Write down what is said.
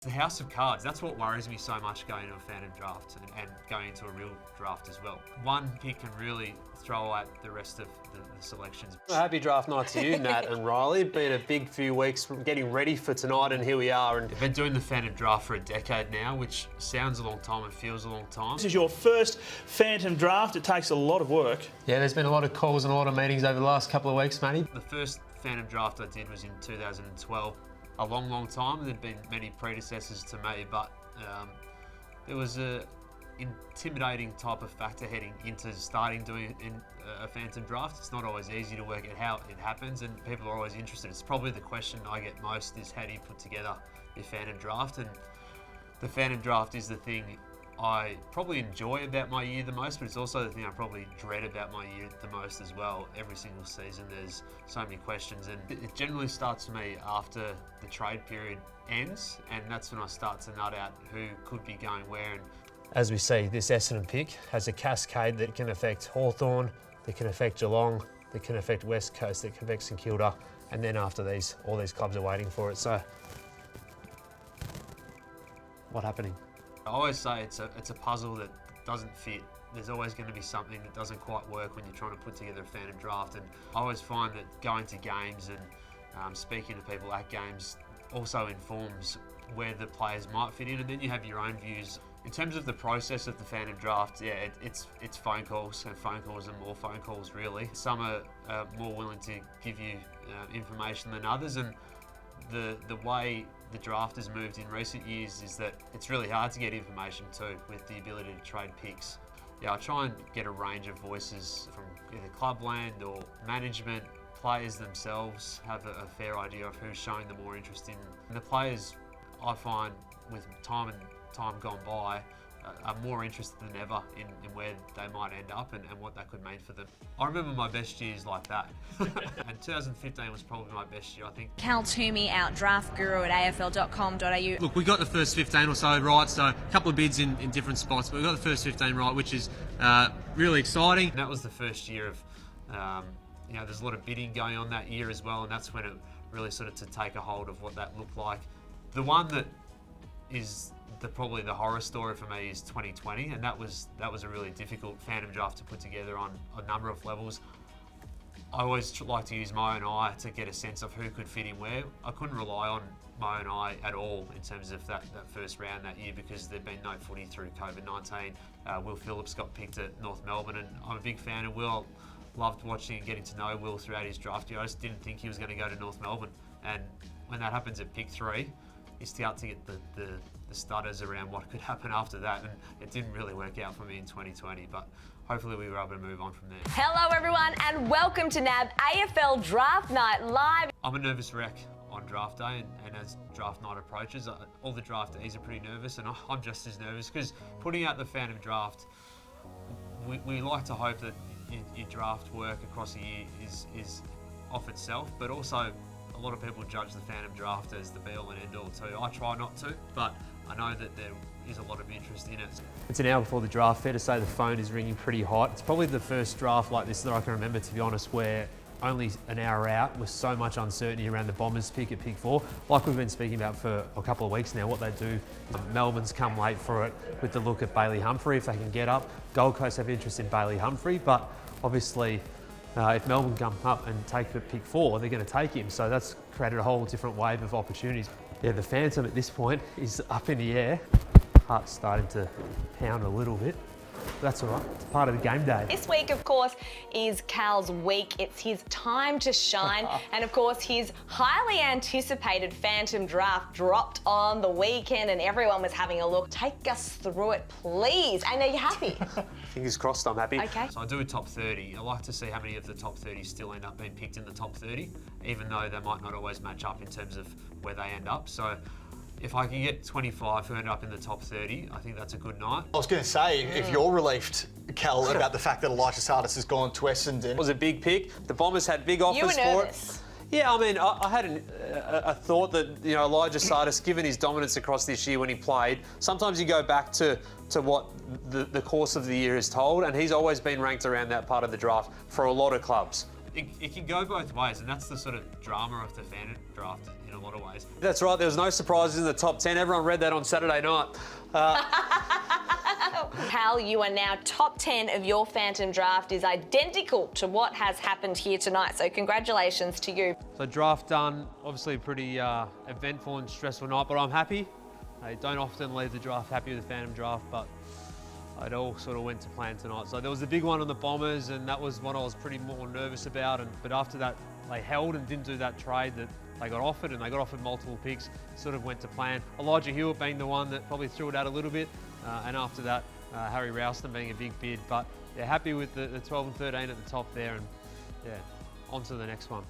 The house of cards, that's what worries me so much going into a Phantom Draft and going into a real draft as well. One pick can really throw out the rest of the selections. Well, happy draft night to you, Nat and Riley. Been a big few weeks from getting ready for tonight, and here we are. And I've been doing the Phantom Draft for a decade now, which sounds a long time and feels a long time. This is your first Phantom Draft. It takes a lot of work. yeah, there's been a lot of calls and a lot of meetings over the last couple of weeks, Matty. The first Phantom Draft I did was in 2012. A long time. There'd been many predecessors to me, but there was a intimidating type of factor heading into starting doing a Phantom Draft. It's not always easy to work out how it happens, and people are always interested. It's probably the question I get most is, how do you put together your Phantom Draft? And the Phantom Draft is the thing I probably enjoy about my year the most, but it's also the thing I probably dread about my year the most as well. Every single season there's so many questions, and it generally starts for me after the trade period ends, and that's when I start to nut out who could be going where. And As we see, this Essendon pick has a cascade that can affect Hawthorn, that can affect Geelong, that can affect West Coast, that can affect St Kilda, and then after these, all these clubs are waiting for it. So, what's happening? I always say it's a puzzle that doesn't fit. There's always going to be something that doesn't quite work when you're trying to put together a Phantom Draft, and I always find that going to games and speaking to people at games also informs where the players might fit in, and then you have your own views. In terms of the process of the Phantom Draft, yeah, it's phone calls, and phone calls and more phone calls really. Some are more willing to give you information than others, and the way the draft has moved in recent years is that it's really hard to get information too, with the ability to trade picks. Yeah, I try and get a range of voices from either clubland or management. Players themselves have a fair idea of who's showing the more interest in. And the players, I find, with time gone by, are more interested than ever in where they might end up and what that could mean for them. I remember my best years like that. And 2015 was probably my best year, I think. Cal Twomey, our draft guru at afl.com.au. Look, we got the first 15 or so right, so a couple of bids in different spots, but we got the first 15 right, which is really exciting. And that was the first year of, there's a lot of bidding going on that year as well, and that's when it really sort of to take a hold of what that looked like. The one that is probably the horror story for me is 2020, and that was a really difficult Phantom Draft to put together on a number of levels. I always like to use my own eye to get a sense of who could fit in where. I couldn't rely on my own eye at all in terms of that first round that year, because there'd been no footy through COVID-19. Will Phillips got picked at North Melbourne, and I'm a big fan of Will. Loved watching and getting to know Will throughout his draft year. I just didn't think he was going to go to North Melbourne, and when that happens at pick 3, you start to get the stutters around what could happen after that, and it didn't really work out for me in 2020, but hopefully we were able to move on from there. Hello everyone and welcome to NAB AFL Draft Night Live. I'm a nervous wreck on draft day, and as draft night approaches, all the draftees are pretty nervous, and I'm just as nervous, because putting out the Phantom Draft, we like to hope that your draft work across a year is off itself, but also a lot of people judge the Phantom Draft as the be-all and end-all too. I try not to, but I know that there is a lot of interest in it. It's an hour before the draft. Fair to say the phone is ringing pretty hot. It's probably the first draft like this that I can remember, to be honest, where only an hour out with so much uncertainty around the Bombers pick at pick 4. Like we've been speaking about for a couple of weeks now, what they do. Melbourne's come late for it with the look at Bailey Humphrey, if they can get up. Gold Coast have interest in Bailey Humphrey, but obviously if Melbourne come up and take the pick 4, they're going to take him. So that's created a whole different wave of opportunities. Yeah, the Phantom at this point is up in the air. Heart's starting to pound a little bit. That's all right, it's part of the game day. This week, of course, is Cal's week. It's his time to shine. And of course, his highly anticipated Phantom Draft dropped on the weekend and everyone was having a look. Take us through it, please. And are you happy? Fingers crossed, I'm happy. Okay. So I do a top 30. I like to see how many of the top 30 still end up being picked in the top 30, even though they might not always match up in terms of where they end up. So if I can get 25 who end up in the top 30, I think that's a good night. I was going to say, if you're relieved, Cal, about the fact that Elijah Sardis has gone to Essendon. It was a big pick. The Bombers had big offers You were for nervous. it. Yeah, I mean, I had a thought that, Elijah Sardis, given his dominance across this year when he played, sometimes you go back to what the course of the year is told, and he's always been ranked around that part of the draft for a lot of clubs. it can go both ways, and that's the sort of drama of the Phantom Draft in a lot of ways. That's right, there was no surprises in the top 10. Everyone read that on Saturday night. Cal, you are now top 10 of your Phantom Draft is identical to what has happened here tonight. So congratulations to you. So draft done, obviously a pretty eventful and stressful night, but I'm happy. I don't often leave the draft happy with the Phantom Draft, but it all sort of went to plan tonight. So there was the big one on the Bombers, and that was one I was pretty more nervous about. But after that, they held and didn't do that trade that they got offered, and they got offered multiple picks, sort of went to plan. Elijah Hewitt being the one that probably threw it out a little bit, and after that, Harry Ralston being a big bid. But yeah, happy with the 12 and 13 at the top there, and yeah, on to the next one.